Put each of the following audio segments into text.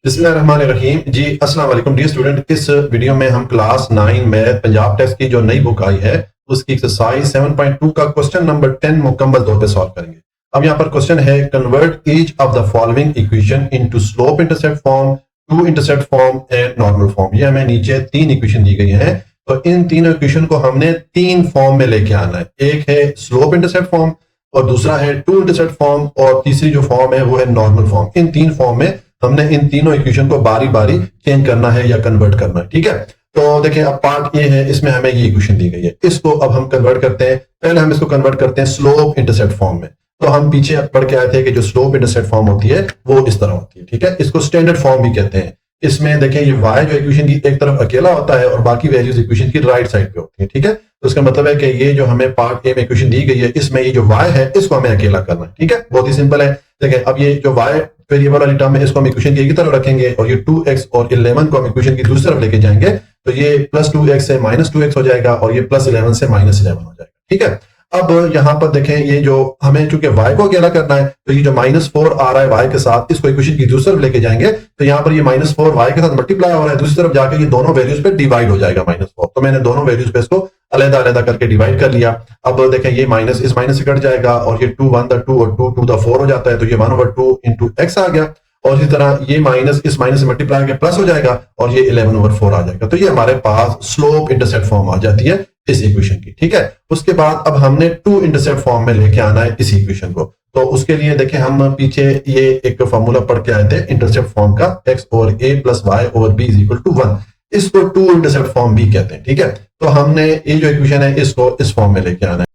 बिस्मिल्लाहिर्रहमानिर्रहीम जी। अस्सलाम वालेकुम डियर स्टूडेंट। इस वीडियो में हम क्लास 9 मैथ पंजाब टेस्ट की जो नई बुक आई है उसकी एक्सरसाइज 7.2 का क्वेश्चन नंबर 10 मुकम्मल तौर पे सॉल्व करेंगे। अब यहाँ पर क्वेश्चन है, convert each of the following equation into slope intercept form, two intercept form and normal form. ये हमें नीचे तीन इक्वेशन दी गई हैं, तो इन तीनों इक्वेशन को हमने तीन फॉर्म में लेके आना है। एक है स्लोप इंटरसेप्ट फॉर्म और दूसरा है टू इंटरसेप्ट फॉर्म और तीसरी जो फॉर्म है वो है नॉर्मल फॉर्म। इन तीन फॉर्म में हमने इन तीनों इक्वेशन को बारी बारी चेंज करना है या कन्वर्ट करना है। ठीक है, तो देखिए अब पार्ट ए है, इसमें हमें ये इक्वेशन दी गई है, इसको अब हम कन्वर्ट करते हैं। पहले हम इसको कन्वर्ट करते हैं स्लोप इंटरसेप्ट फॉर्म में। तो हम पीछे पढ़ के आए थे कि जो स्लोप इंटरसेप्ट फॉर्म होती है वो इस तरह होती है। ठीक है, इसको स्टैंडर्ड फॉर्म भी कहते हैं। इसमें देखिए ये y जो इक्वेशन की एक तरफ अकेला होता है और बाकी वैल्यूज इक्वेशन की राइट साइड पे होती है। ठीक है, तो इसका मतलब है कि ये जो हमें पार्ट ए में इक्वेशन दी गई है इसमें ये जो y है इसको हमें अकेला करना है। ठीक है, बहुत ही सिंपल है। देखिए अब ये जो y वेरिएबल वाली टर्म है इसको हम इक्वेशन की एक तरफ रखेंगे और ये 2x और 11 को हम इक्वेशन की दूसरी तरफ लेके जाएंगे, तो ये प्लस 2x से माइनस 2x हो जाएगा और ये प्लस 11 से माइनस 11 हो जाएगा। ठीक है, अब यहां पर देखें ये जो हमें चूंकि y को अकेला करना है तो ये जो -4 आ रहा है y के साथ, इसको इक्वेशन की दूसरी तरफ लेके जाएंगे तो यहाँ पर ये -4 y के साथ मल्टीप्लाई हो रहा है, दूसरी तरफ जाके ये दोनों वैल्यूज पे डिवाइड हो जाएगा -4। तो मैंने दोनों वैल्यूज पे इसको अलग-अलग करके डिवाइड कर लिया। अब देखें ये माइनस इस माइनस से कट जाएगा और ये 2 1 2 और 2 2 4 हो जाता है, तो ये 1/2 इंटू x आ गया और इसी तरह ये माइनस इस माइनस से मल्टीप्लाई के प्लस हो जाएगा और ये 11/4 आ जाएगा। तो ये हमारे पास स्लोप इंटरसेप्ट फॉर्म आ जाती है इस इक्वेशन की। ठीक है, उसके बाद अब हमने टू इंटरसेप्ट फॉर्म में लेके आना है इस इक्वेशन को। तो उसके लिए देखिए हम पीछे ये एक फॉर्मूला पढ़ के आए थे इंटरसेप्ट फॉर्म का, x over a plus y over b is equal to 1। इसको टू इंटरसेप्ट फॉर्म भी कहते हैं। ठीक है, तो हमने ये जो इक्वेशन है इसको इस फॉर्म में लेके आना है,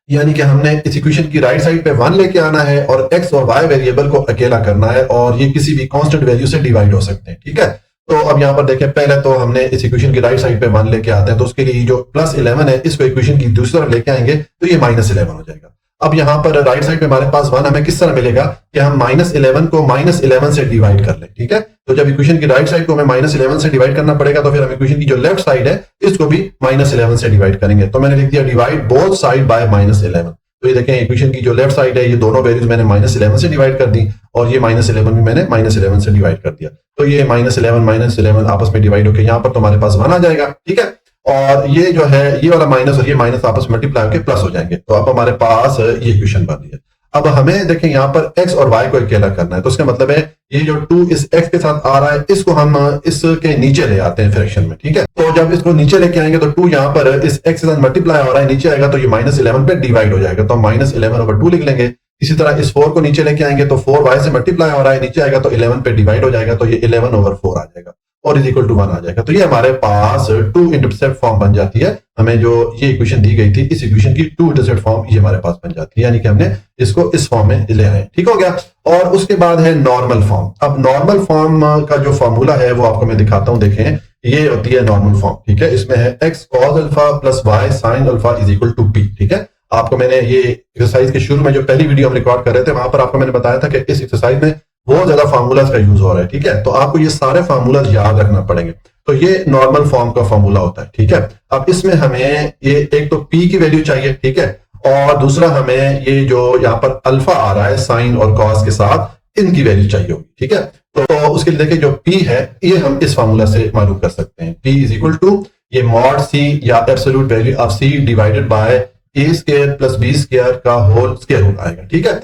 यानी कि हमने इस इक्वेशन की राइट साइड पे 1 लेके आना है और x और y वेरिएबल को अकेला करना है और ये किसी भी कांस्टेंट वैल्यू से डिवाइड हो सकते हैं। ठीक है, तो अब यहाँ पर देखें पहले तो हमने इस इक्वेशन की राइट साइड पे 1 लेके आते हैं, तो उसके लिए जो प्लस 11 है इसको इक्वेशन की दूसरी तरफ लेके आएंगे तो ये -11 हो जाएगा। अब यहाँ पर राइट साइड पे हमारे पास 1 हमें किस तरह मिलेगा कि हम -11 को -11 से डिवाइड कर लें। ठीक है, तो जब इक्वेशन की राइट साइड को हमें -11 से डिवाइड करना पड़ेगा तो फिर हम इक्वेशन की जो लेफ्ट साइड है इसको भी -11 से डिवाइड करेंगे। तो मैंने लिख दिया डिवाइड बोथ साइड बाय -11। तो ये देखें इक्वेशन की जो लेफ्ट साइड है ये दोनों वैल्यूज मैंने -11 से डिवाइड कर दी और ये -11 भी मैंने -11 से डिवाइड कर दिया, तो ये -11 आपस में डिवाइड होकर यहाँ पर तुम्हारे पास 1 आ जाएगा। ठीक है, और ये जो है ये वाला माइनस और ये माइनस आपस में मल्टीप्लाई होकर प्लस हो जाएंगे, तो अब हमारे पास ये इक्वेशन बन रही है। अब हमें देखें यहाँ पर x और y को अकेला करना है, तो उसका मतलब है ये जो 2 इस x के साथ आ रहा है इसको हम इसके नीचे ले आते हैं फ्रैक्शन में। ठीक है, तो जब इसको नीचे लेके आएंगे तो 2 यहाँ पर इस x के साथ मल्टीप्लाई हो रहा है, नीचे आएगा तो ये -11 पे डिवाइड हो जाएगा, तो हम -11/2 लिख लेंगे। इसी तरह इस 4 को नीचे लेके आएंगे तो 4y से मल्टीप्लाई हो रहा है, नीचे आएगा तो 11 पे डिवाइड हो जाएगा, तो ये 11/4 आ जाएगा और इज इक्वल टू 1 आ जाएगा। तो ये हमारे पास टू इंटरसेप्ट फॉर्म बन जाती है। हमें जो ये इक्वेशन दी गई थी इस इक्वेशन की टू इंटरसेप्ट फॉर्म ये हमारे पास बन जाती है, यानी कि हमने इसको इस फॉर्म में ले आए। ठीक हो गया, और उसके बाद है नॉर्मल फॉर्म। अब नॉर्मल फॉर्म का जो फॉर्मूला है वो आपको मैं दिखाता हूं, देखें ये होती है नॉर्मल फॉर्म। ठीक है, इसमें है x cos alpha plus y sin alpha is equal to p। ठीक है, आपको मैंने ये एक्सरसाइज के शुरू में जो पहली वीडियो हम रिकॉर्ड कर रहे थे वहां पर आपको मैंने बताया था कि इस एक्सरसाइज में बहुत ज्यादा फार्मूलाज का यूज हो रहा है। ठीक है, तो आपको ये सारे फार्मूलाज याद रखना पड़ेंगे। तो ये नॉर्मल फॉर्म का फार्मूला होता है। ठीक है, अब इसमें हमें ये एक तो p की वैल्यू चाहिए, ठीक है, और दूसरा हमें ये जो यहाँ पर अल्फा आ रहा है साइन और कॉस के साथ इनकी वैल्यू चाहिए होगी। ठीक है, तो उसके लिए देखिए जो p है ये हम इस फार्मूला से मालूम कर सकते हैं। p इज इक्वल टू ये मॉड c या absolute value of c divided by a square plus b square का होल स्क्वायर रूट आएगा। ठीक है,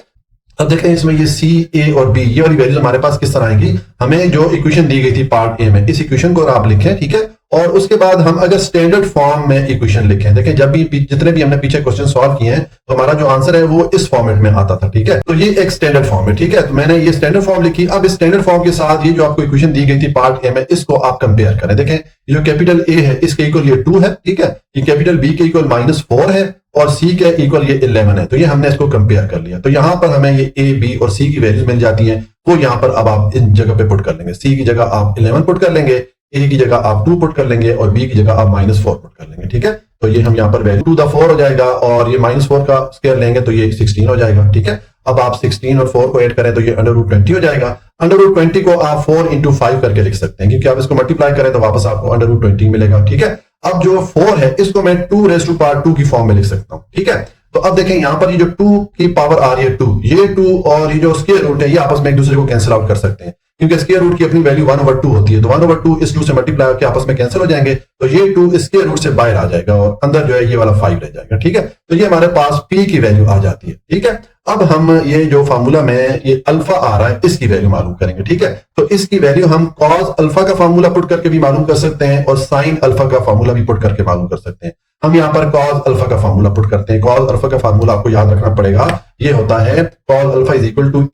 अब देखें इसमें ये c a और b ये वाली वैल्यूज हमारे पास किस तरह आएंगी, हमें जो इक्वेशन दी गई थी पार्ट ए में इस इक्वेशन को आप लिखें। ठीक है, और उसके बाद हम अगर स्टैंडर्ड फॉर्म में इक्वेशन लिखें, देखें जब भी जितने भी हमने पीछे क्वेश्चन सॉल्व किए हैं तो हमारा जो आंसर है वो इस फॉर्मेट में आता था। ठीक है, तो ये एक स्टैंडर्ड फॉर्म है। ठीक है, तो मैंने ये स्टैंडर्ड फॉर्म लिखी। अब इस स्टैंडर्ड फॉर्म के साथ ये जो आपको इक्वेशन दी गई थी पार्ट ए में इसको आप कंपेयर करें। देखें ये जो कैपिटल ए है इसके इक्वल ये 2 है। ठीक है, ये कैपिटल बी के इक्वल -4 है और सी के इक्वल ये 11 है, तो ये हमने इसको कंपेयर कर लिया। तो यहां पर हमें ये ए बी और सी की वैल्यूज मिल जाती हैं, वो यहां पर अब आप इन जगह पे पुट कर लेंगे। सी की जगह आप 11 पुट कर लेंगे, ए की जगह आप 2 पुट कर लेंगे और बी की जगह आप -4 पुट कर लेंगे। ठीक है, तो ये हम यहाँ पर वैल्यू 2 हो जाएगा और ये -4 का स्क्वायर लेंगे तो ये 16 हो जाएगा। ठीक है, अब आप 16 और 4 को ऐड करें तो ये √20 हो जाएगा। √20 को आप 4 into 5 करके लिख सकते हैं, क्योंकि आप इसको मल्टीप्लाई करें तो वापस आपको √20 मिलेगा। ठीक है, अब जो 4 है इसको मैं 2⁻² की फॉर्म में लिख सकता हूं। ठीक है, तो अब देखें यहां पर ये जो 2 की पावर आ रही है 2, ये 2 और ये जो स्क्वायर रूट है ये आपस में एक दूसरे को कैंसिल आउट कर सकते हैं। क्योंकि स्क्वायर रूट की अपनी वैल्यू 1/2 होती है, तो 1/2 इस 2 से मल्टीप्लाई होकर आपस में कैंसिल हो जाएंगे, तो ये 2 स्क्वायर रूट से बाहर आ जाएगा और अंदर जो है ये वाला 5 रह जाएगा। ठीक है, तो ये हमारे पास p की वैल्यू आ जाती है। ठीक है, अब हम ये जो फार्मूला में ये अल्फा आ रहा है इसकी वैल्यू मालूम करेंगे। ठीक है, तो इसकी वैल्यू हम कॉस अल्फा का फार्मूला पुट करके भी मालूम कर सकते हैं और साइन अल्फा का फार्मूला भी पुट करके मालूम कर सकते हैं। हम यहाँ पर कॉस अल्फा का फार्मूला पुट करते हैं। कॉस अल्फा का फार्मूला आपको याद रखना पड़ेगा, ये होता है cos alpha is equal to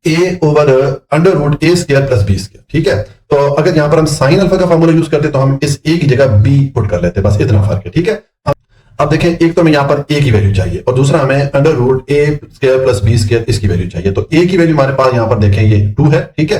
a over under root a square plus B square. ठीक है, तो अगर यहाँ पर हम साइन अल्फा का फार्मूला यूज करते तो हम इस ए की जगह बी पुट कर लेते, बस इतना फर्क है। ठीक है, अब देखें, एक तो हमें यहाँ पर ए की वैल्यू चाहिए और दूसरा हमें under root a square plus B square इसकी वैल्यू चाहिए। तो ए की वैल्यू हमारे पास यहाँ पर देखें ये 2 है। ठीक है,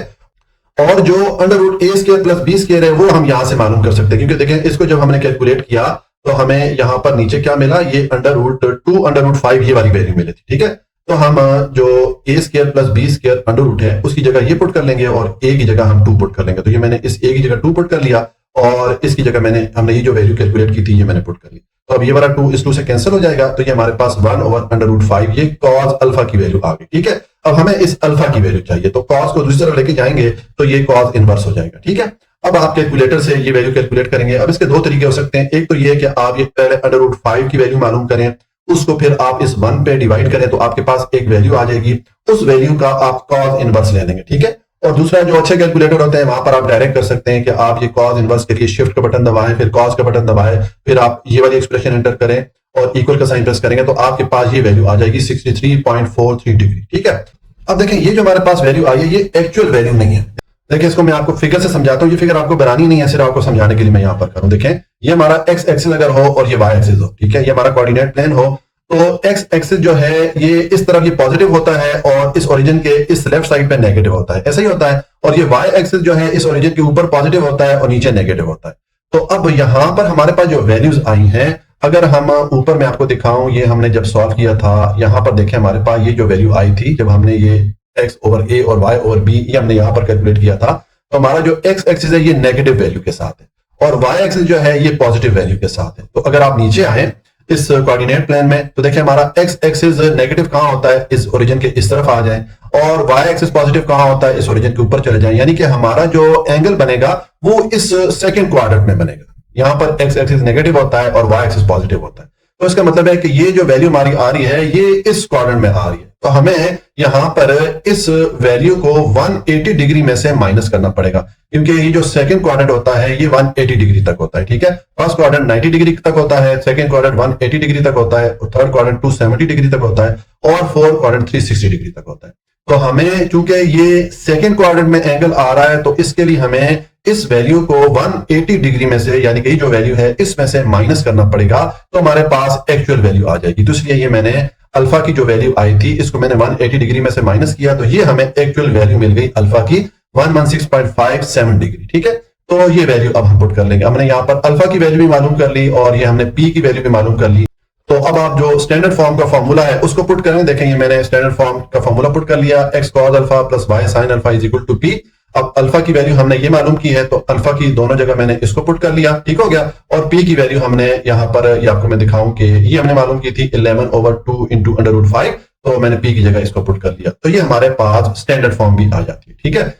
और जो under root a square plus B square है वो हम यहां से मालूम कर सकते हैं, क्योंकि देखें इसको जब हमने कैलकुलेट किया तो हमें यहाँ पर नीचे क्या मिला, ये अंडर रूट 2 अंडर रूट 5 ये वाली वैल्यू मिली थी। ठीक है, तो हम जो A square plus B square under root है उसकी जगह ये पुट कर लेंगे और ए की जगह हम 2 पुट कर लेंगे। तो ये मैंने इस ए की जगह 2 पुट कर लिया और इसकी जगह हमने ये जो वैल्यू कैलकुलेट की थी ये मैंने पुट कर ली। तो अब ये वाला 2 इस 2 से कैंसिल हो जाएगा, तो ये हमारे पास 1 ओवर अंडर रूट 5 ये कॉस अल्फा की वैल्यू आ गई। ठीक है, अब हमें इस अल्फा की वैल्यू चाहिए, तो कॉस को दूसरी तरफ लेके जाएंगे तो ये कॉस इनवर्स हो जाएगा। ठीक है, अब आप कैलकुलेटर से ये वैल्यू कैलकुलेट करेंगे। अब इसके 2 तरीके हो सकते हैं। एक तो ये कि आप ये पहले अंडर रूट 5 की वैल्यू मालूम करें, उसको फिर आप इस 1 पे डिवाइड करें तो आपके पास एक वैल्यू आ जाएगी, उस वैल्यू का आप कॉस इनवर्स ले लेंगे। ठीक है, और दूसरा जो अच्छे कैलकुलेटर होते हैं वहां पर आप डायरेक्ट कर सकते हैं कि आप ये कॉस इनवर्स के लिए शिफ्ट का बटन दबाएं, फिर कॉस का बटन दबाएं, फिर आप ये वाली एक्सप्रेशन एंटर करें और इक्वल का साइन प्रेस करेंगे तो आपके पास ये वैल्यू आ जाएगी 63.43 डिग्री। ठीक है, अब देखें ये जो हमारे पास वैल्यू आई है ये एक्चुअल वैल्यू नहीं है। देखिए इसको मैं आपको फिगर से समझाता हूँ, ये फिगर आपको बनानी नहीं है, सिर्फ आपको समझाने के लिए मैं यहाँ पर करूँ। देखें ये हमारा एक्स एक्सिस अगर हो और ये वाई एक्सिस हो, ठीक है, ये हमारा कोऑर्डिनेट प्लेन हो, तो एक्स एक्सिस जो है ये इस तरफ ये पॉजिटिव होता है और इस ओरिजिन के इस लेफ्ट साइड पे नेगेटिव होता है, ऐसा ही होता है। और ये वाई एक्सिस जो है इस ओरिजिन के ऊपर पॉजिटिव होता है और नीचे नेगेटिव होता है। तो अब यहां पर हमारे पास जो वैल्यूज आई हैं, अगर हम ऊपर मैं आपको दिखाऊं, ये हमने जब सॉल्व किया था, यहां पर देखें हमारे पास ये जो वैल्यू आई थी जब हमने ये एक्स ओवर ए और वाई ओवर बी ये हमने यहां पर कैलकुलेट किया था, तो हमारा जो एक्स एक्सिस है ये नेगेटिव वैल्यू के साथ है और वाई एक्सिस जो है ये पॉजिटिव वैल्यू के साथ है। तो अगर आप नीचे आए इस कोऑर्डिनेट प्लेन में तो देखिए हमारा एक्स एक्सिस नेगेटिव कहां होता है, इस ओरिजिन के इस तरफ आ जाए, और वाई एक्सिस पॉजिटिव कहां होता है, इस ओरिजिन के ऊपर चले जाए, यानी कि हमारा जो एंगल बनेगा वो इस सेकंड क्वाड्रेंट में बनेगा। यहां पर एक्स एक्सिस नेगेटिव होता है और वाई एक्सिस पॉजिटिव होता है, तो इसका मतलब है कि ये जो वैल्यू हमारी आ रही है ये इस क्वाड्रेंट में आ रही है। तो हमें यहां पर इस वैल्यू को 180 डिग्री में से माइनस करना पड़ेगा, क्योंकि ये जो सेकंड क्वाड्रेंट होता है ये 180 डिग्री तक होता है। ठीक है, फर्स्ट क्वाड्रेंट 90 डिग्री तक होता है, सेकंड क्वाड्रेंट 180 डिग्री तक होता है, थर्ड क्वाड्रेंट 270 डिग्री तक होता है और फोर्थ क्वाड्रेंट 360 डिग्री तक होता है। तो हमें चूंकि ये सेकंड क्वाड्रेंट में एंगल आ रहा है तो इसके लिए हमें इस वैल्यू को 180 डिग्री में से, यानी कि जो वैल्यू है इसमें से माइनस करना पड़ेगा, तो हमारे पास एक्चुअल वैल्यू आ जाएगी। तो इसलिए ये मैंने अल्फा की जो वैल्यू आई थी इसको मैंने 180 डिग्री में से माइनस किया, तो ये हमें एक्चुअल वैल्यू मिल गई अल्फा की 116.57 डिग्री। ठीक है, तो ये वैल्यू अब हम पुट कर लेंगे। हमने यहाँ पर अल्फा की वैल्यू भी मालूम कर ली और ये हमने पी की वैल्यू भी मालूम कर ली। तो अब आप जो स्टैंडर्ड फॉर्म का फॉर्मूला है उसको पुट करें। देखेंगे मैंने स्टैंडर्ड फॉर्म का फॉर्मूला पुट कर लिया, x cos alpha plus y sine alpha is equal to p. अब अल्फा की वैल्यू हमने ये मालूम की है तो अल्फा की दोनों जगह मैंने इसको पुट कर लिया, ठीक हो गया। और पी की वैल्यू हमने यहाँ पर ये आपको मैं दिखाऊं कि ये हमने मालूम की थी 11 ओवर 2 इंटू अंडर रूट 5, तो मैंने पी की जगह इसको पुट कर लिया, तो ये हमारे पास स्टैंडर्ड फॉर्म भी आ जाती है। ठीक है,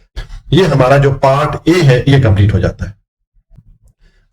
ये हमारा जो पार्ट ए है ये कंप्लीट हो जाता है।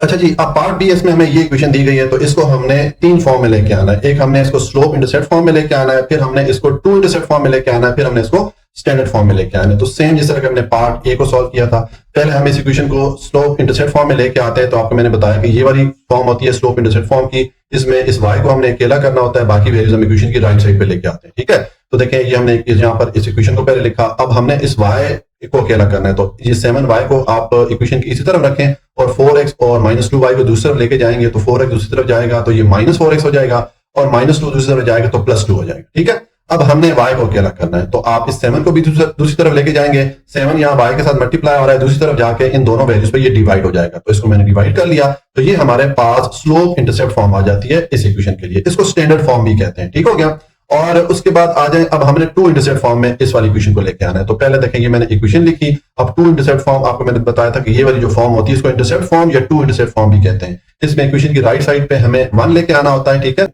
अच्छा जी, अब पार्ट बी इसमें हमें ये इक्वेशन दी गई है तो इसको हमने 3 फॉर्म में लेके आना है। एक हमने इसको स्लोप इंटरसेप्ट फॉर्म में लेके आना है, फिर हमने इसको 2 इंटरसेप्ट फॉर्म में लेके आना है, फिर हमने इसको स्टैंडर्ड फॉर्म में लेके आना है। तो सेम जिस तरह कि हमने पार्ट ए को सॉल्व किया था, पहले हम इस इक्वेशन को स्लोप इंटरसेप्ट फॉर्म में लेके आते हैं। तो आपको मैंने बताया कि ये वाली फॉर्म होती है स्लोप इंटरसेप्ट फॉर्म की, इसमें इस y को हमने अकेला करना होता है, बाकी वैल्यूज हम इक्वेशन की राइट साइड पे लेके आते हैं। ठीक है, तो देखें ये हमने यहाँ पर इस इक्वेशन को पहले लिखा, अब हमने इस y को अकेला करना है, तो ये 7y को आप इक्वेशन की इसी तरफ रखें और 4x और -2y को दूसरी तरफ लेके जाएंगे, तो 4x दूसरी तरफ जाएगा तो ये -4x हो जाएगा और -2 दूसरी तरफ जाएगा तो +2 हो जाएगा। ठीक है, अब हमने y को अकेला करना है, तो आप इस 7 को भी दूसरी तरफ लेके जाएंगे, 7 यहाँ y के साथ मल्टीप्लाई हो रहा है, दूसरी तरफ जाके इन दोनों वैल्यूज पे ये डिवाइड हो जाएगा, तो इसको मैंने डिवाइड कर लिया, तो ये हमारे पास स्लोप इंटरसेप्ट फॉर्म आ जाती है इस इक्वेशन के लिए। इसको स्टैंडर्ड फॉर्म भी कहते हैं। ठीक हो गया, और उसके बाद आ जाए, अब हमने 2 इंटरसेप्ट फॉर्म में इस वाली इक्वेशन को लेके आना है। तो पहले देखें ये मैंने इक्वेशन लिखी, अब 2 इंटरसेप्ट फॉर्म आपको मैंने बताया था कि ये वाली जो फॉर्म होती है इसको इंटरसेप्ट फॉर्म या 2 इंटरसेप्ट फॉर्म भी कहते हैं। इसमें इक्वेशन की राइट साइड पे हमें 1 लेके आना होता है। ठीक है,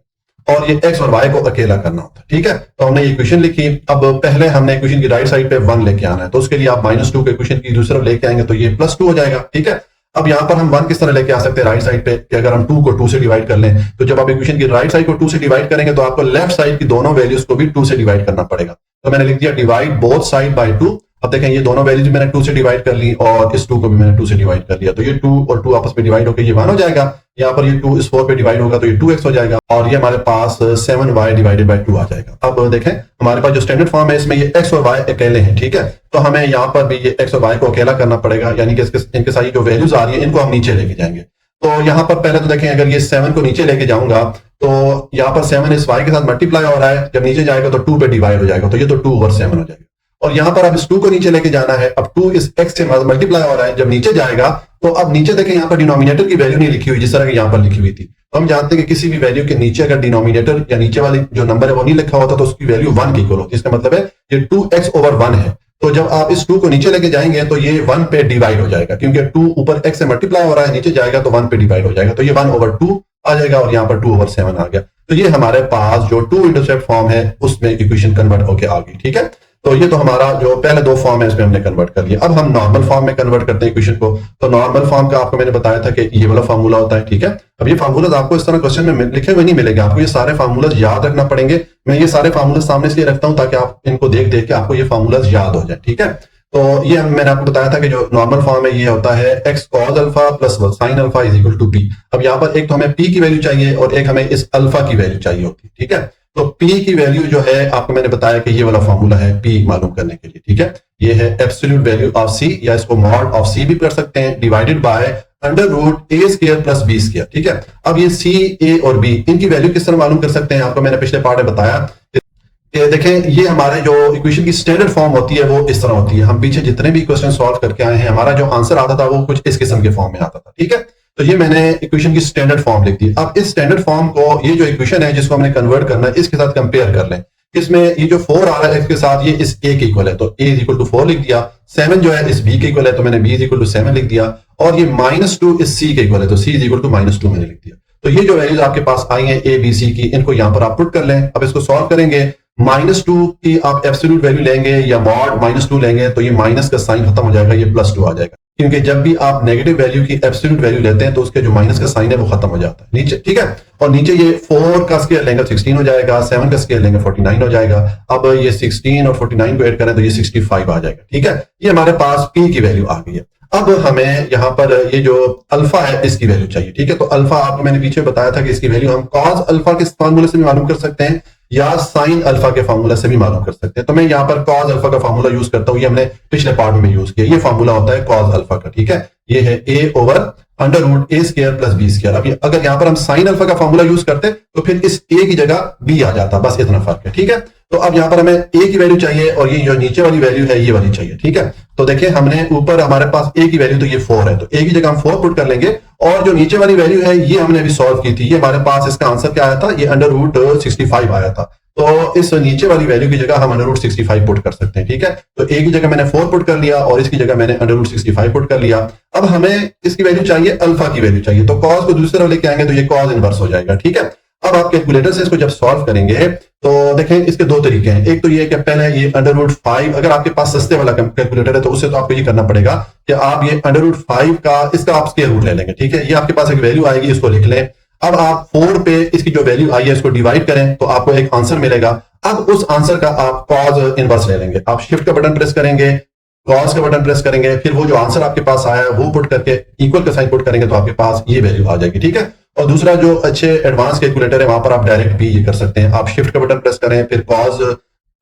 और ये x और y को अकेला करना होता है, ठीक है। तो हमने ये इक्वेशन लिखी। अब पहले हमने इक्वेशन की राइट साइड पे 1 लेके आना है, तो उसके लिए आप -2 को इक्वेशन की दूसरी तरफ लेके आएंगे तो ये +2 हो जाएगा, ठीक है। अब यहाँ पर हम 1 किस तरह लेके आ सकते हैं राइट साइड पे, कि अगर हम 2 को 2 से डिवाइड कर लें, तो जब आप इक्वेशन की राइट साइड को 2 से डिवाइड करेंगे तो आपको लेफ्ट साइड की दोनों वैल्यूज को भी 2 से डिवाइड करना पड़ेगा। तो मैंने लिख दिया डिवाइड बोथ साइड बाय 2। अब देखें ये दोनों वैल्यूज मैंने 2 से डिवाइड कर ली और इस 2 को भी मैंने 2 से डिवाइड कर लिया, तो ये 2 और 2 आपस में डिवाइड होकर ये 1 हो जाएगा। यहाँ पर ये 2 इस 4 पे डिवाइड होगा तो ये 2x हो जाएगा और ये हमारे पास 7y डिवाइडेड बाय 2 आ जाएगा। अब देखें हमारे पास जो स्टैंडर्ड फॉर्म है इसमें ये x और y अकेले हैं, ठीक है। तो हमें यहाँ पर भी ये x और y को अकेला करना पड़ेगा, यानी कि इनके सारी जो वैल्यूज आ रही है इनको हम नीचे लेके जाएंगे। तो यहाँ पर पहले तो देखें अगर ये 7 को नीचे लेके जाऊंगा तो यहाँ पर 7 इस y के साथ मल्टीप्लाई हो रहा है, जब नीचे जाएगा तो 2 पे डिवाइड हो जाएगा, तो ये तो 2/7 हो जाएगा। और यहाँ पर अब इस 2 को नीचे लेके जाना है, अब 2 इस x से मल्टीप्लाई हो रहा है, जब नीचे जाएगा तो अब नीचे देखें यहाँ पर डिनोमिनेटर की वैल्यू नहीं लिखी हुई जिस तरह की यहाँ पर लिखी हुई थी। तो हम जानते हैं कि किसी भी वैल्यू के नीचे अगर डिनोमिनेटर या नीचे वाली जो नंबर है वो नहीं लिखा होता तो उसकी वैल्यू 1 की इक्वल होती है। इसका मतलब है ये 2x/1 है। तो जब आप इस 2 को नीचे लेके जाएंगे तो ये 1 पे डिवाइड हो जाएगा, क्योंकि 2 ऊपर x से मल्टीप्लाई हो रहा है, नीचे जाएगा तो 1 पे डिवाइड हो जाएगा, तो ये 1/2 आ जाएगा और यहाँ पर 2/7 आ गया। तो ये हमारे पास जो 2 इंटरसेप्ट फॉर्म है उसमें इक्वेशन कन्वर्ट होकर आ गई, ठीक है। तो ये तो हमारा जो पहले 2 फॉर्म है इसमें हमने कन्वर्ट कर लिया। अब हम नॉर्मल फॉर्म में कन्वर्ट करते हैं इक्वेशन को। तो नॉर्मल फॉर्म का आपको मैंने बताया था कि ये वाला फार्मूला होता है, ठीक है। अब ये फार्मूलाज आपको इस तरह क्वेश्चन में लिखे हुए नहीं मिलेंगे, आपको ये सारे फार्मूलाज याद रखना पड़ेंगे। मैं ये सारे फार्मूलाज सामने इसलिए रखता हूं ताकि आप इनको देख देख के आपको ये फार्मूलाज याद हो जाए, ठीक है। तो ये मैंने आपको बताया था कि जो नॉर्मल फॉर्म है ये होता है x cos alpha plus sin alpha is equal to p। अब यहाँ पर एक तो हमें p की वैल्यू चाहिए और एक हमें इस अल्फा की वैल्यू चाहिए होती है, ठीक है। तो p की वैल्यू जो है आपको मैंने बताया कि ये वाला फॉर्मूला है p मालूम करने के लिए, ठीक है। ये है एब्सोल्यूट वैल्यू ऑफ c, या इसको मॉड ऑफ c भी कर सकते हैं, divided bye √a² plus b², ठीक है। अब ये c, a और b इनकी वैल्यू किस तरह मालूम कर सकते हैं, आपको मैंने पिछले पार्ट में बताया। देखें ये हमारे जो इक्वेशन की स्टैंडर्ड फॉर्म होती है वो इस तरह होती है। हम पीछे जितने भी क्वेश्चन सॉल्व करके आए हैं हमारा जो आंसर आता था वो कुछ इस किस्म के फॉर्म में आता था, ठीक है। तो ये मैंने इक्वेशन की स्टैंडर्ड फॉर्म लिख दी। अब इस स्टैंडर्ड फॉर्म को ये जो इक्वेशन है जिसको हमने कन्वर्ट करना है इसके साथ कंपेयर कर लें। इसमें ये जो 4 आ रहा है इसके साथ ये इस a के इक्वल है, तो a इज इक्वल टू 4 लिख दिया। 7 जो है इस b के इक्वल है तो मैंने b इज इक्वल टू 7 लिख दिया, और ये -2 इस c के इक्वल है तो c इज इक्वल टू -2 मैंने लिख दिया। तो ये जो वैल्यूज आपके पास आई हैं a b c की, इनको यहाँ पर आप पुट कर लें। अब इसको सॉल्व करेंगे, -2 की आप एब्सोल्यूट वैल्यू लेंगे या मॉड -2 लेंगे तो ये माइनस का साइन खत्म हो जाएगा, ये +2 आ जाएगा, क्योंकि जब भी आप नेगेटिव वैल्यू की एब्सोल्यूट वैल्यू लेते हैं तो उसके जो माइनस का साइन है वो खत्म हो जाता है नीचे, ठीक है। और नीचे ये 4 का स्क्वायर लेंगे 16 हो जाएगा, 7 का स्क्वायर लेंगे 49 हो जाएगा। अब ये 16 और 49 को ऐड करें तो ये 65 आ जाएगा, ठीक है। ये हमारे पास p की वैल्यू आ गई है। अब हमें यहाँ पर ये जो अल्फा है इसकी वैल्यू चाहिए, ठीक है। तो अल्फा आपको मैंने पीछे बताया था कि इसकी वैल्यू हम cos अल्फा के फार्मूले से भी मालूम कर सकते हैं या sin अल्फा के फार्मूला से भी मालूम कर सकते हैं। तो मैं यहाँ पर cos अल्फा का फार्मूला यूज करता हूँ, ये हमने पिछले पार्ट में यूज किया। ये फार्मूला होता है cos अल्फा का, ठीक है। ये है a/√a² प्लस b²। अब अगर यहाँ पर हम sin अल्फा का फार्मूला यूज करते तो फिर इस a की जगह b आ जाता, बस इतना फर्क है, ठीक है। तो अब यहाँ पर हमें a की वैल्यू चाहिए और ये जो नीचे वाली वैल्यू है ये वाली चाहिए, ठीक है। तो देखिए हमने ऊपर हमारे पास a की वैल्यू तो ये 4 है, तो a की जगह हम 4 पुट कर लेंगे, और जो नीचे वाली वैल्यू है ये हमने अभी सॉल्व की थी। ये हमारे पास इसका आंसर क्या आया था, ये √65 आया था। तो इस नीचे वाली वैल्यू की जगह हम √65 पुट कर सकते हैं, ठीक है। तो a की जगह मैंने 4 पुट कर लिया और इसकी जगह मैंने √65 पुट कर लिया। अब हमें इसकी वैल्यू चाहिए, अल्फा की वैल्यू चाहिए, तो cos को दूसरी तरफ लेके आएंगे तो ये cos इनवर्स हो जाएगा, ठीक है। अब आप कैलकुलेटर से इसको जब सॉल्व करेंगे तो देखें इसके 2 तरीके हैं। एक तो ये कि पहले ये √5, अगर आपके पास सस्ते वाला कैलकुलेटर है तो उससे तो आपको ये करना पड़ेगा कि आप ये √5 का इसका आप स्क्वायर रूट ले लेंगे, ठीक है। ये आपके पास एक वैल्यू आएगी, इसको लिख लें। अब आप 4 पे इसकी जो वैल्यू आई है इसको डिवाइड करें तो आपको एक आंसर मिलेगा। अब उस आंसर का आप cos इनवर्स ले लेंगे, आप शिफ्ट का बटन प्रेस करेंगे, cos का बटन प्रेस करेंगे, फिर वो जो आंसर आपके पास आया है वो पुट करके इक्वल का साइन पुट करेंगे तो आपके पास ये वैल्यू आ जाएगी, ठीक है। और दूसरा जो अच्छे एडवांस कैलकुलेटर है वहां पर आप डायरेक्ट भी ये कर सकते हैं, आप शिफ्ट का बटन प्रेस करें, फिर cos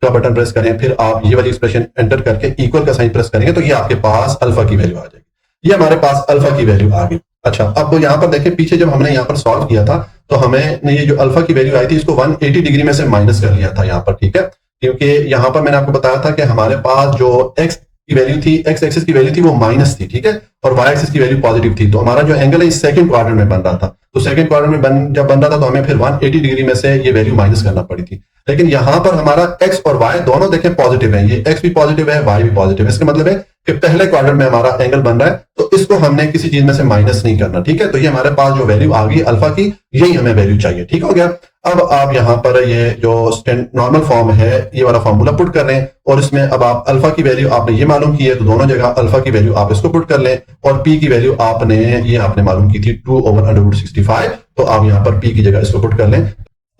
का बटन प्रेस करें, फिर आप ये वाली एक्सप्रेशन एंटर करके इक्वल का साइन प्रेस करेंगे तो ये आपके पास अल्फा की वैल्यू आ जाएगी। ये हमारे पास अल्फा की वैल्यू आ गई। अच्छा, अब यहाँ पर देखें पीछे जब हमने यहाँ पर सॉल्व किया था तो हमें ये जो अल्फा की वैल्यू आई थी इसको 180 डिग्री में से माइनस कर लिया था यहाँ पर, ठीक है। क्योंकि यहाँ पर मैंने आपको बताया था कि हमारे पास जो x की वैल्यू थी, x एक्सिस की वैल्यू थी वो माइनस थी, ठीक है, और y एक्सिस की वैल्यू पॉजिटिव थी। तो हमारा जो एंगल है इस सेकंड क्वाड्रेंट में बन रहा था, तो सेकंड क्वाड्रेंट में जब बन रहा था तो हमें फिर 180 डिग्री में से ये वैल्यू माइनस करना पड़ी थी। लेकिन यहाँ पर हमारा x और y दोनों देखें पॉजिटिव है, ये x भी पॉजिटिव है, y भी पॉजिटिव है। इसका मतलब है कि पहले क्वाड्रेंट में हमारा एंगल बन रहा है तो इसको हमने किसी चीज में से माइनस नहीं करना, ठीक है। तो ये हमारे पास जो वैल्यू आ गई अल्फा की, यही हमें वैल्यू चाहिए, ठीक हो गया। अब आप यहाँ पर ये जो नॉर्मल फॉर्म है ये वाला फॉर्मूला पुट कर रहे हैं और इसमें अब आप अल्फा की वैल्यू आपने ये मालूम की है तो दोनों जगह अल्फा की वैल्यू आप इसको पुट कर लें और पी की वैल्यू आपने मालूम की थी 2/√65, तो आप यहाँ पर पी की जगह इसको पुट कर लें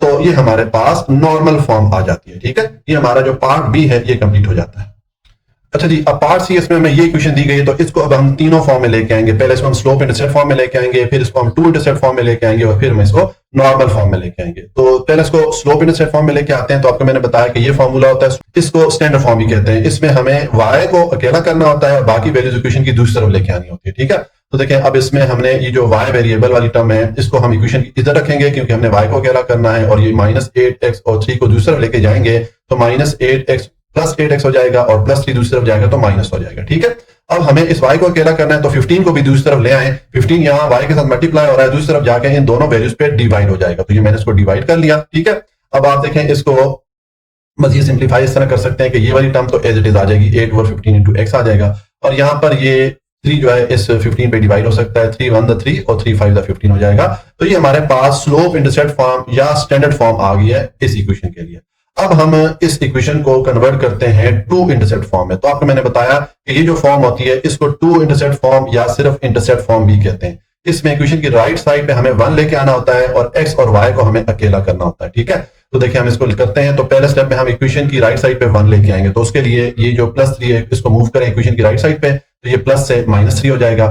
तो ये हमारे पास नॉर्मल फॉर्म आ जाती है। ठीक है, ये हमारा जो पार्ट बी है ये कंप्लीट हो जाता है। अच्छा जी, अब पार्ट सी इसमें हमें ये इक्वेशन दी गई है तो इसको अब हम तीनों फॉर्म में लेके आएंगे। पहले इसको हम स्लोप इंटरसेप्ट फॉर्म में लेके आएंगे, फिर इसको हम टू इंटरसेप्ट फॉर्म में लेके आएंगे और फिर हम इसको नॉर्मल फॉर्म में लेके आएंगे। तो पहले इसको स्लोप इंटरसेप्ट फॉर्म में लेके आते हैं तो आपको मैंने बताया कि ये फॉर्मूला होता है, इसको स्टैंडर्ड फॉर्म भी कहते हैं। इसमें हमें y को अकेला करना होता है और बाकी वैल्यूज इक्वेशन की दूसरी तरफ लेके आनी होती है। ठीक है, तो देखें अब इसमें हमने ये जो y वेरिएबल वाली टर्म है इसको हम इक्वेशन की इधर रखेंगे क्योंकि हमने y को अकेला करना है, और ये -8x और 3 को दूसरी तरफ लेके जाएंगे तो -8x प्लस 8x हो जाएगा और +3 दूसरी तरफ जाएगा तो माइनस हो जाएगा। ठीक है, अब हमें इस y को अकेला करना है तो 15 को भी दूसरी तरफ ले आए, 15 यहाँ y के साथ मल्टीप्लाई हो रहा है, दूसरी तरफ जाके इन दोनों वैल्यूज पे डिवाइड हो जाएगा, तो ये मैंने इसको डिवाइड कर लिया। ठीक है, अब आप देखें इसको मजीद सिंप्लीफाई इस तरह कर सकते हैं कि ये वाली टर्म तो एज इट इज आ जाएगी, 8/15 into x आ जाएगा और यहाँ पर ये 3 जो है इस 15 पे डिवाइड हो सकता है, 3 1 3 और 3 5 15 हो जाएगा। तो ये हमारे पास स्लोप इंटरसेप्ट फॉर्म या स्टैंडर्ड फॉर्म आ गई है इस इक्वेशन के लिए। अब हम इस इक्वेशन को कन्वर्ट करते हैं टू इंटरसेप्ट फॉर्म में। तो आपको मैंने बताया कि ये जो फॉर्म होती है इसको टू इंटरसेप्ट फॉर्म या सिर्फ इंटरसेप्ट फॉर्म भी कहते हैं। इसमें इक्वेशन की राइट साइड पे हमें 1 लेके आना होता है और x और y को हमें अकेला करना होता है। ठीक है, तो देखिए हम इसको करते हैं। तो पहले स्टेप में हम इक्वेशन की राइट साइड पे 1 लेके आएंगे, तो उसके लिए ये जो +3 है इसको मूव करें इक्वेशन की राइट साइड पे, तो ये प्लस से -3 हो जाएगा।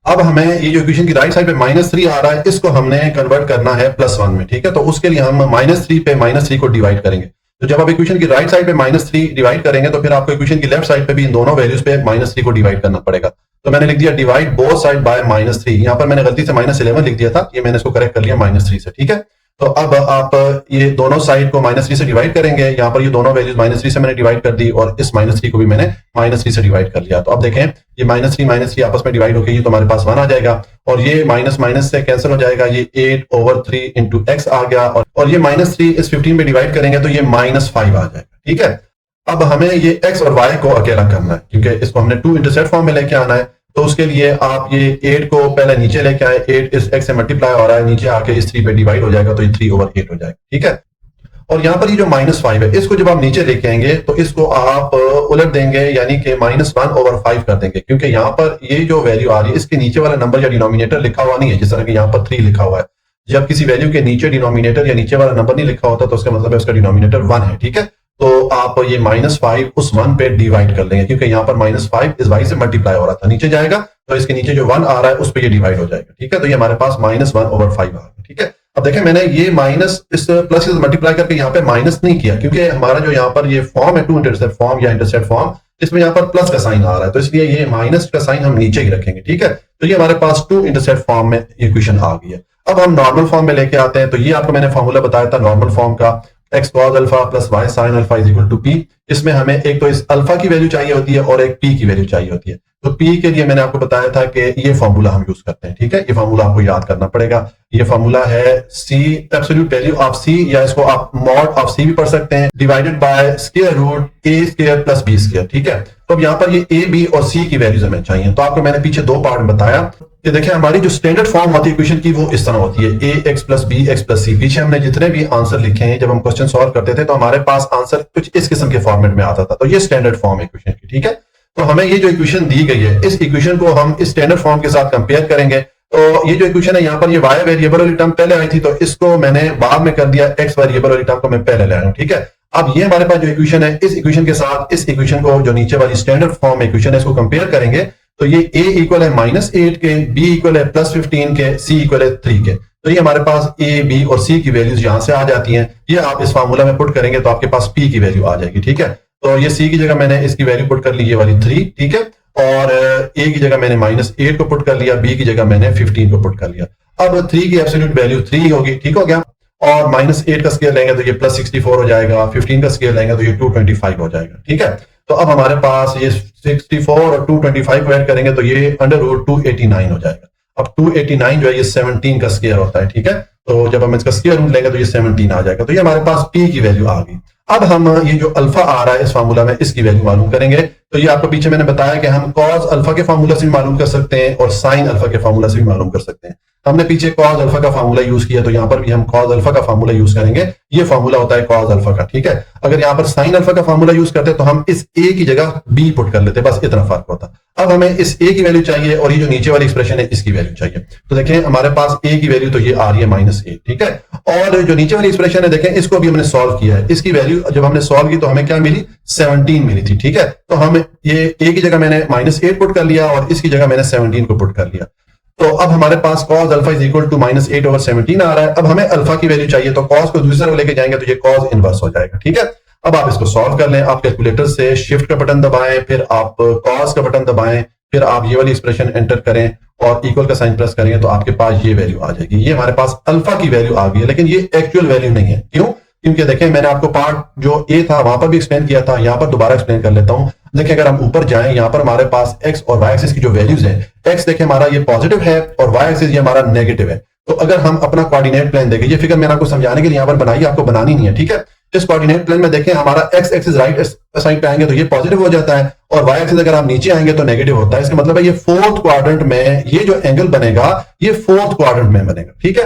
अब हमें ये जो इक्वेशन की राइट साइड पे -3 आ रहा है इसको हमने कन्वर्ट करना है +1 में। ठीक है, तो उसके लिए हम -3 पे -3 को डिवाइड करेंगे। तो जब आप इक्वेशन की राइट साइड पे -3 डिवाइड करेंगे तो फिर आपको इक्वेशन की लेफ्ट साइड पे भी इन दोनों वैल्यूज पे -3 को डिवाइड करना पड़ेगा। तो मैंने लिख दिया डिवाइड बोथ साइड बाय -3। यहाँ पर मैंने गलती से -11 लिख दिया था, ये मैंने इसको करेक्ट कर लिया -3 से। ठीक है, तो अब आप ये दोनों साइड को -3 से डिवाइड करेंगे। यहाँ पर ये दोनों वैल्यूज -3 से मैंने डिवाइड कर दी और इस -3 को भी मैंने -3 से डिवाइड कर लिया। तो अब देखें ये -3 आपस में डिवाइड होकर ये तो हमारे पास 1 आ जाएगा और ये माइनस से कैंसिल हो जाएगा, ये 8/3 into x आ गया और ये -3 इस 15 में डिवाइड करेंगे तो ये -5 आ जाएगा। ठीक है, अब हमें ये x और y को अकेला करना है क्योंकि इसको हमने टू इंटरसेप्ट फॉर्म में लेके आना है। तो उसके लिए आप ये 8 को पहले नीचे लेके आए, 8 इस x से मल्टीप्लाई हो रहा है, नीचे आके इस 3 पे डिवाइड हो जाएगा तो ये 3/8 हो जाएगा। ठीक है, और यहाँ पर ये जो -5 है इसको जब आप नीचे लेके आएंगे तो इसको आप उलट देंगे यानी कि -1/5 कर देंगे, क्योंकि यहाँ पर ये जो वैल्यू आ रही है इसके नीचे वाला नंबर या डिनोमिनेटर लिखा हुआ नहीं है, जिस तरह कि यहाँ पर 3 लिखा हुआ है। जब किसी वैल्यू के नीचे डिनोमिनेटर या नीचे वाला नंबर नहीं लिखा होता तो उसका मतलब है उसका डिनोमिनेटर 1 है। ठीक है, तो आप ये -5 उस 1 पे डिवाइड कर लेंगे क्योंकि यहाँ पर -5 इस y से मल्टीप्लाई हो रहा था, नीचे जाएगा तो इसके नीचे जो 1 आ रहा है उस पे ये डिवाइड हो जाएगा। ठीक है, तो ये हमारे पास -1/5 आ गया। ठीक है, अब देखें मैंने ये माइनस इस प्लस से मल्टीप्लाई करके यहाँ पे माइनस नहीं किया क्योंकि हमारा जो यहाँ पर ये फॉर्म है टू इंटरसेप्ट फॉर्म या इंटरसेप्ट फॉर्म, इसमें यहाँ पर प्लस का साइन आ रहा है तो इसलिए ये माइनस का साइन हम नीचे ही रखेंगे। ठीक है, तो ये हमारे पास टू इंटरसेप्ट फॉर्म में इक्वेशन आ गई है। अब हम नॉर्मल फॉर्म में लेके आते हैं। तो ये आपको मैंने फॉर्मूला बताया था नॉर्मल फॉर्म का, x cos alpha plus y sin alpha is equal to p। इसमें हमें एक तो इस अल्फा की वैल्यू चाहिए होती है और एक p की वैल्यू चाहिए होती है। तो p के लिए मैंने आपको बताया था कि ये फॉर्मूला हम यूज करते हैं। ठीक है, ये फॉर्मूला आपको याद करना पड़ेगा। ये फॉर्मूला है c absolute value of c, या इसको आप मॉड ऑफ c भी पढ़ सकते हैं, divided by square root a square plus b square. ठीक है, तो अब यहाँ पर ये a b और c की वैल्यूज हमें चाहिए। तो आपको मैंने पीछे 2 पार्ट में बताया कि देखिए हमारी जो स्टैंडर्ड फॉर्म होती है इक्वेशन की वो इस तरह होती है ax plus bx plus c। पीछे हमने जितने भी आंसर लिखे हैं जब हम क्वेश्चन सॉल्व करते थे तो हमारे पास आंसर कुछ इस किस्म के फॉर्मेट में आता था। तो ये स्टैंडर्ड फॉर्म है इक्वेशन की। ठीक है, तो हमें ये जो इक्वेशन दी गई है इस इक्वेशन को हम इस स्टैंडर्ड फॉर्म के साथ कंपेयर करेंगे। तो ये जो इक्वेशन है यहाँ पर ये y वेरिएबल वाली टर्म पहले आई थी तो इसको मैंने बाद में कर दिया, x वेरिएबल वाली टर्म को मैं पहले ले आया हूं। ठीक है, अब ये हमारे पास जो इक्वेशन है इस इक्वेशन के साथ इस इक्वेशन को जो नीचे वाली स्टैंडर्ड फॉर्म इक्वेशन है इसको कंपेयर करेंगे तो ये a इक्वल है -8 के, b इक्वल है +15 के, c इक्वल है 3 के। तो ये हमारे पास a, b और c की वैल्यूज यहां से आ जाती हैं। ये आप इस फार्मूला में पुट करेंगे तो आपके पास p की वैल्यू आ जाएगी। ठीक है, तो ये c की जगह मैंने इसकी वैल्यू पुट कर ली ये वाली 3। ठीक है, और a की जगह मैंने -8 को पुट कर लिया, b की जगह मैंने 15 को पुट कर लिया। अब 3 की एब्सोल्यूट वैल्यू 3 होगी। ठीक हो गया, और -8 का स्क्वायर लेंगे तो ये +64 हो जाएगा, 15 का स्क्वायर लेंगे तो ये 225 हो जाएगा। ठीक है, तो अब हमारे पास ये 64 और 225 को ऐड करेंगे तो ये √289 हो जाएगा। अब 289 जो है ये 17 का स्क्वायर होता है। ठीक है, तो जब हम इसका स्क्वायर रूट लेंगे तो ये 17 आ जाएगा। तो ये हमारे पास p की वैल्यू आ गई। अब हम ये जो अल्फा आ रहा है इस फार्मूला में इसकी वैल्यू मालूम करेंगे। तो ये आपको पीछे मैंने बताया कि हम कॉस अल्फा के फार्मूला से भी मालूम कर सकते हैं और साइन अल्फा के फार्मूला से भी मालूम कर सकते हैं। हमने पीछे कॉस अल्फा का फार्मूला यूज किया, तो यहाँ पर भी हम कॉस अल्फा का फार्मूला यूज करेंगे। ये फार्मूला होता है कॉस अल्फा का, ठीक है। अगर यहाँ पर साइन अल्फा का फार्मूला यूज करते तो हम इस ए की जगह बी पुट कर लेते, बस इतना फर्क होता। अब हमें इस ए की वैल्यू चाहिए और ये जो नीचे वाली एक्सप्रेशन है इसकी वैल्यू चाहिए। तो देखें हमारे पास ए की वैल्यू तो ये आ रही है -a, ठीक है। और जो नीचे वाली एक्सप्रेशन है देखें, इसको भी हमने सॉल्व किया है। इसकी वैल्यू जब हमने सॉल्व की तो हमें क्या मिली, 17 मिली थी, ठीक है। तो हम ये ए की जगह मैंने -8 पुट कर लिया और इसकी जगह मैंने 17 को पुट कर लिया। तो अब हमारे पास cos alpha is equal to -8/17 आ रहा है। अब हमें अल्फा की वैल्यू चाहिए, तो cos को दूसरी तरफ लेके जाएंगे तो ये cos इनवर्स हो जाएगा, ठीक है। अब आप इसको सॉल्व कर लें, आप कैलकुलेटर से शिफ्ट का बटन दबाएं, फिर आप cos का बटन दबाएं, फिर आप ये वाली एक्सप्रेशन एंटर करें और इक्वल का साइन प्रेस करेंगे तो आपके पास ये वैल्यू आ जाएगी। ये हमारे पास अल्फा की वैल्यू आ गई है, लेकिन ये एक्चुअल वैल्यू नहीं है। क्यों? क्योंकि देखें मैंने आपको पार्ट जो ए था वहां पर भी एक्सप्लेन किया था, यहां पर दोबारा एक्सप्लेन कर लेता हूं। देखिए अगर हम ऊपर जाएं, यहां पर हमारे पास एक्स और वाई एक्सिस की जो वैल्यूज है, एक्स देखिए हमारा ये पॉजिटिव है और वाई एक्सिस ये हमारा नेगेटिव है। तो अगर हम अपना कोऑर्डिनेट प्लेन देखें, ये फिगर मैंने आपको समझाने के लिए यहां पर बनाई, आपको बनानी नहीं है, ठीक है। इस कोऑर्डिनेट प्लेन में देखें हमारा एक्स एक्सिस राइट साइड पे आएंगे तो ये पॉजिटिव हो जाता है और वाई एक्सिस अगर आप नीचे आएंगे तो नेगेटिव होता है। इसका मतलब है ये फोर्थ क्वाड्रेंट में ये जो एंगल बनेगा ये फोर्थ क्वाड्रेंट में बनेगा, ठीक है।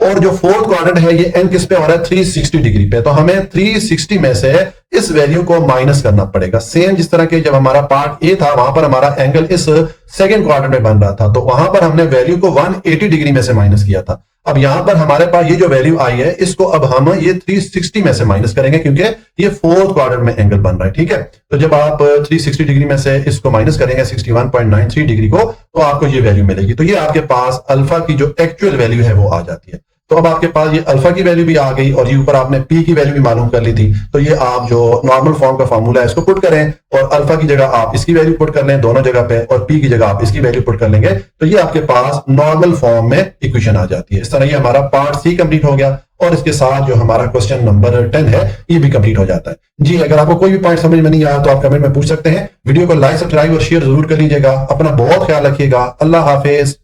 और जो फोर्थ क्वाड्रेंट है ये एंड किस पे हो रहा है, 360 डिग्री पे। तो हमें 360 में से इस वैल्यू को माइनस करना पड़ेगा। सेम जिस तरह के जब हमारा पार्ट ए था वहां पर हमारा एंगल इस सेकंड क्वाड्रेंट में बन रहा था, तो वहां पर हमने वैल्यू को 180 डिग्री में से माइनस किया था। अब यहां पर हमारे पास ये जो वैल्यू आई है इसको अब हम ये 360 में से माइनस करेंगे क्योंकि ये फोर्थ क्वाड्रेंट में एंगल बन रहा है, ठीक है। तो जब आप 360 डिग्री में से इसको माइनस करेंगे 61.93 डिग्री को, तो आपको ये वैल्यू मिलेगी। तो ये आपके पास अल्फा की जो एक्चुअल वैल्यू है वो आ जाती है। तो अब आपके पास ये अल्फा की वैल्यू भी आ गई और ये ऊपर आपने पी की वैल्यू भी मालूम कर ली थी। तो ये आप जो नॉर्मल फॉर्म का फार्मूला है इसको पुट करें और अल्फा की जगह आप इसकी वैल्यू पुट कर लें दोनों जगह पे, और पी की जगह आप इसकी वैल्यू पुट कर लेंगे, तो ये आपके पास नॉर्मल फॉर्म में इक्वेशन आ जाती है। इस तरह ये हमारा पार्ट सी कंप्लीट हो गया और इसके साथ जो हमारा क्वेश्चन नंबर 10 है ये भी कंप्लीट हो जाता है। जी अगर आपको कोई भी पॉइंट समझ में नहीं आया तो आप कमेंट में पूछ सकते हैं। वीडियो को लाइक सब्सक्राइब और शेयर जरूर कर लीजिएगा। अपना बहुत ख्याल रखिएगा। अल्लाह हाफिज।